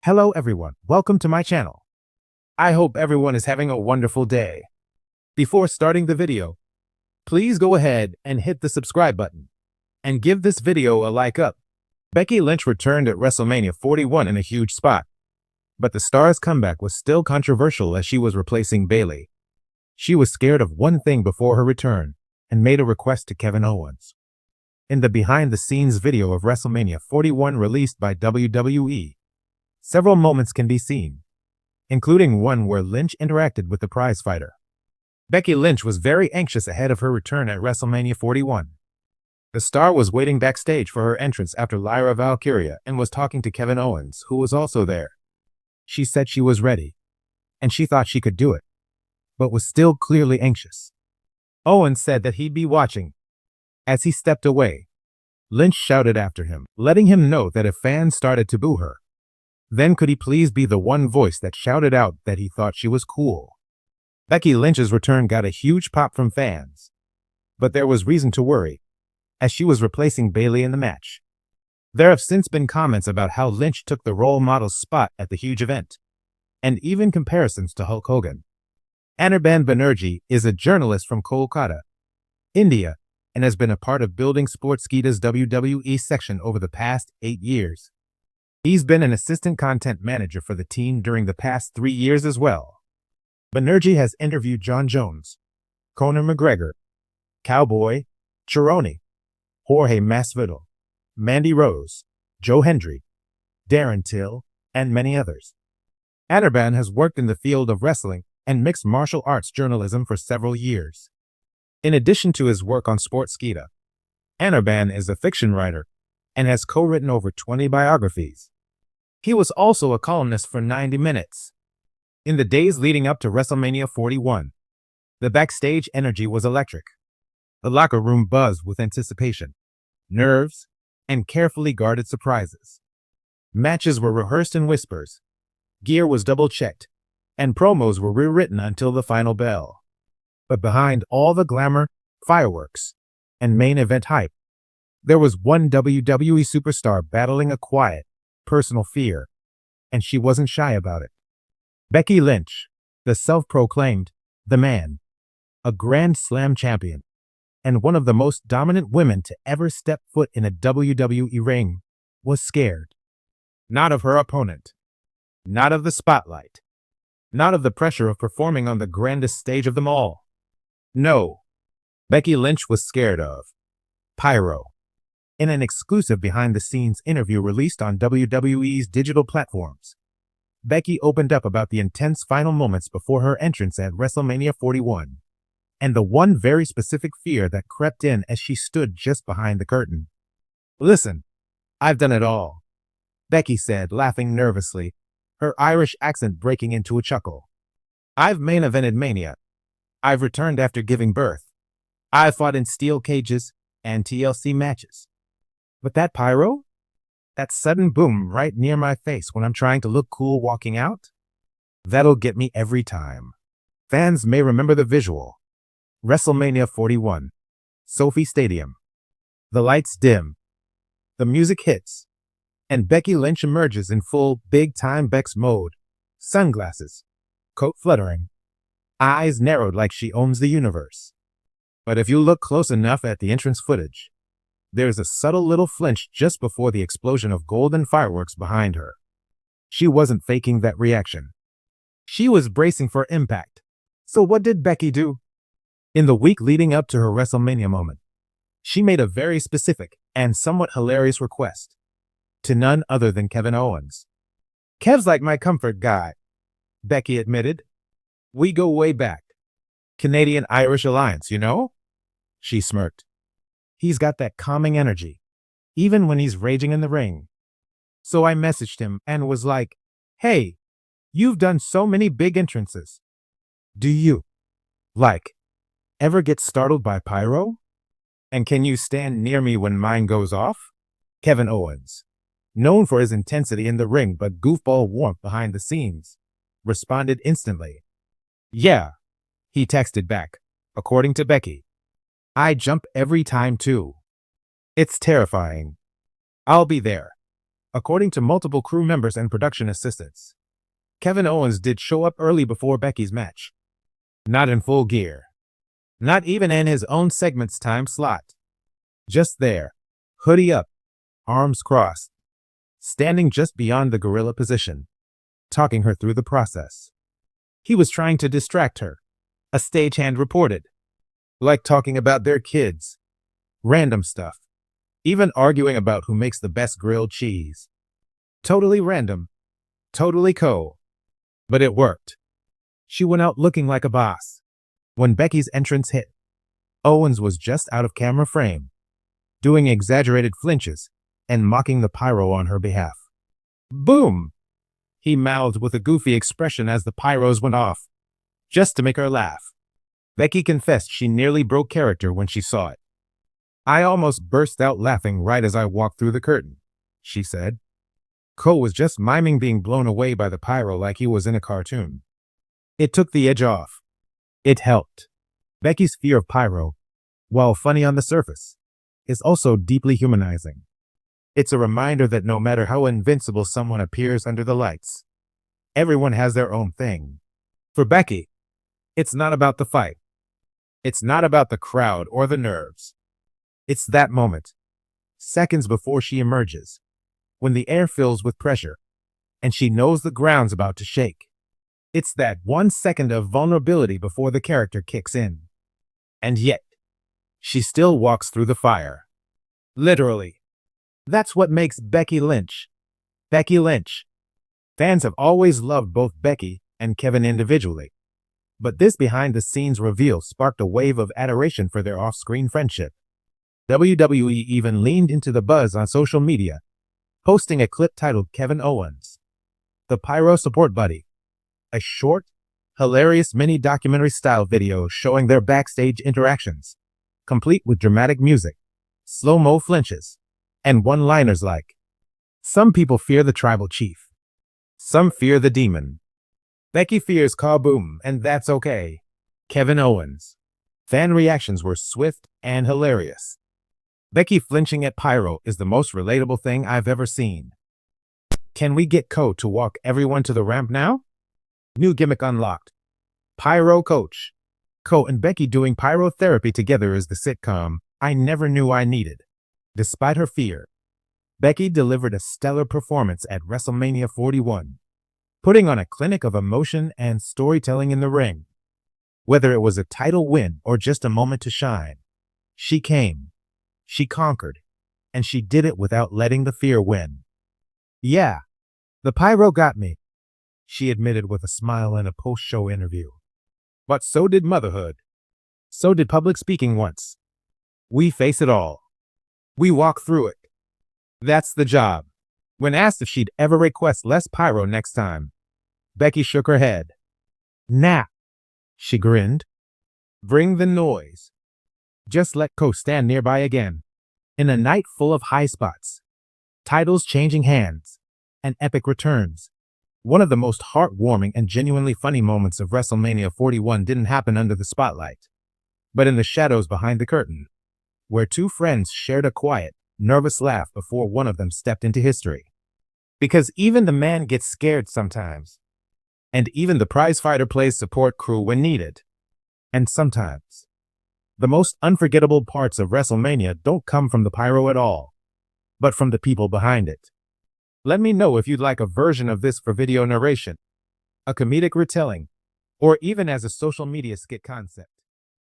Hello everyone, welcome to my channel. I hope everyone is having a wonderful day. Before starting the video, please go ahead and hit the subscribe button and give this video a like up. Becky Lynch returned at WrestleMania 41 in a huge spot, but the star's comeback was still controversial as she was replacing Bayley. She was scared of one thing before her return and made a request to Kevin Owens. In the behind-the-scenes video of WrestleMania 41 released by WWE, several moments can be seen, including one where Lynch interacted with the prizefighter. Becky Lynch was very anxious ahead of her return at WrestleMania 41. The star was waiting backstage for her entrance after Lyra Valkyria and was talking to Kevin Owens, who was also there. She said she was ready, and she thought she could do it, but was still clearly anxious. Owens said that he'd be watching. As he stepped away, Lynch shouted after him, letting him know that if fans started to boo her, then could he please be the one voice that shouted out that he thought she was cool. Becky Lynch's return got a huge pop from fans, but there was reason to worry, as she was replacing Bayley in the match. There have since been comments about how Lynch took the role model's spot at the huge event, and even comparisons to Hulk Hogan. Anirban Banerjee is a journalist from Kolkata, India, and has been a part of building Sportskeeda's WWE section over the past 8 years. He's been an assistant content manager for the team during the past 3 years as well. Banerjee has interviewed John Jones, Conor McGregor, Cowboy, Cerrone, Jorge Masvidal, Mandy Rose, Joe Hendry, Darren Till, and many others. Anirban has worked in the field of wrestling and mixed martial arts journalism for several years. In addition to his work on Sportskeeda, Anirban is a fiction writer and has co-written over 20 biographies. He was also a columnist for 90 Minutes. In the days leading up to WrestleMania 41, the backstage energy was electric. The locker room buzzed with anticipation, nerves, and carefully guarded surprises. Matches were rehearsed in whispers, gear was double-checked, and promos were rewritten until the final bell. But behind all the glamour, fireworks, and main event hype, there was one WWE superstar battling a quiet, personal fear, and she wasn't shy about it. Becky Lynch, the self-proclaimed The Man, a Grand Slam champion, and one of the most dominant women to ever step foot in a WWE ring, was scared. Not of her opponent, not of the spotlight, not of the pressure of performing on the grandest stage of them all. No, Becky Lynch was scared of Pyro. In an exclusive behind-the-scenes interview released on WWE's digital platforms, Becky opened up about the intense final moments before her entrance at WrestleMania 41, and the one very specific fear that crept in as she stood just behind the curtain. "Listen, I've done it all," Becky said, laughing nervously, her Irish accent breaking into a chuckle. "I've main evented Mania. I've returned after giving birth. I've fought in steel cages and TLC matches. But that pyro? That sudden boom right near my face when I'm trying to look cool walking out? That'll get me every time." Fans may remember the visual. WrestleMania 41, Sophie Stadium. The lights dim, the music hits, and Becky Lynch emerges in full big-time Bex mode. Sunglasses, coat fluttering, eyes narrowed like she owns the universe. But if you look close enough at the entrance footage, there's a subtle little flinch just before the explosion of golden fireworks behind her. She wasn't faking that reaction. She was bracing for impact. So what did Becky do? In the week leading up to her WrestleMania moment, she made a very specific and somewhat hilarious request to none other than Kevin Owens. "Kev's like my comfort guy," Becky admitted. "We go way back. Canadian-Irish alliance, you know?" She smirked. "He's got that calming energy, even when he's raging in the ring." So I messaged him and was like, "Hey, you've done so many big entrances. Do you, ever get startled by pyro? And can you stand near me when mine goes off?" Kevin Owens, known for his intensity in the ring but goofball warmth behind the scenes, responded instantly. "Yeah," he texted back, according to Becky. "I jump every time too. It's terrifying. I'll be there. according to multiple crew members and production assistants. Kevin Owens did show up early before Becky's match. Not in full gear. Not even in his own segment's time slot. Just there, hoodie up, arms crossed, standing just beyond the gorilla position, talking her through the process. He was trying to distract her, a stagehand reported. Like talking about their kids. Random stuff. Even arguing about who makes the best grilled cheese. Totally random. Totally cool. But it worked. She went out looking like a boss. When Becky's entrance hit, Owens was just out of camera frame, doing exaggerated flinches and mocking the Pyro on her behalf. Boom! He mouthed with a goofy expression as the pyros went off, just to make her laugh. Becky confessed she nearly broke character when she saw it. I almost burst out laughing right as I walked through the curtain, she said. Cole was just miming being blown away by the Pyro like he was in a cartoon. It took the edge off. It helped. Becky's fear of Pyro, while funny on the surface, is also deeply humanizing. It's a reminder that no matter how invincible someone appears under the lights, everyone has their own thing. For Becky, it's not about the fight. It's not about the crowd or the nerves. It's that moment, seconds before she emerges, when the air fills with pressure, and she knows the ground's about to shake. It's that 1 second of vulnerability before the character kicks in. And yet, she still walks through the fire. Literally. That's what makes Becky Lynch. Becky Lynch. Fans have always loved both Becky and Kevin individually. But this behind-the-scenes reveal sparked a wave of adoration for their off-screen friendship. WWE even leaned into the buzz on social media, posting a clip titled Kevin Owens, the Pyro Support Buddy, a short, hilarious mini-documentary-style video showing their backstage interactions, complete with dramatic music, slow-mo flinches, and one-liners like, "Some people fear the tribal chief. Some fear the demon. Becky fears Kaboom, and that's okay. Kevin Owens." Fan reactions were swift and hilarious. Becky flinching at Pyro is the most relatable thing I've ever seen. Can we get Cody to walk everyone to the ramp now? New gimmick unlocked. Pyro coach. Cody and Becky doing pyro therapy together is the sitcom I never knew I needed. Despite her fear, Becky delivered a stellar performance at WrestleMania 41, putting on a clinic of emotion and storytelling in the ring. Whether it was a title win or just a moment to shine, she came, she conquered, and she did it without letting the fear win. Yeah, the Pyro got me, she admitted with a smile in a post-show interview. But so did motherhood. So did public speaking once. We face it all. We walk through it. That's the job. When asked if she'd ever request less Pyro next time, Becky shook her head. Nah, she grinned. Bring the noise. Just let Cody stand nearby again. In a night full of high spots, titles changing hands, and epic returns, one of the most heartwarming and genuinely funny moments of WrestleMania 41 didn't happen under the spotlight, but in the shadows behind the curtain, where two friends shared a quiet, nervous laugh before one of them stepped into history. Because even the man gets scared sometimes, and even the prizefighter plays support crew when needed. And sometimes, the most unforgettable parts of WrestleMania don't come from the Pyro at all, but from the people behind it. Let me know if you'd like a version of this for video narration, a comedic retelling, or even as a social media skit concept.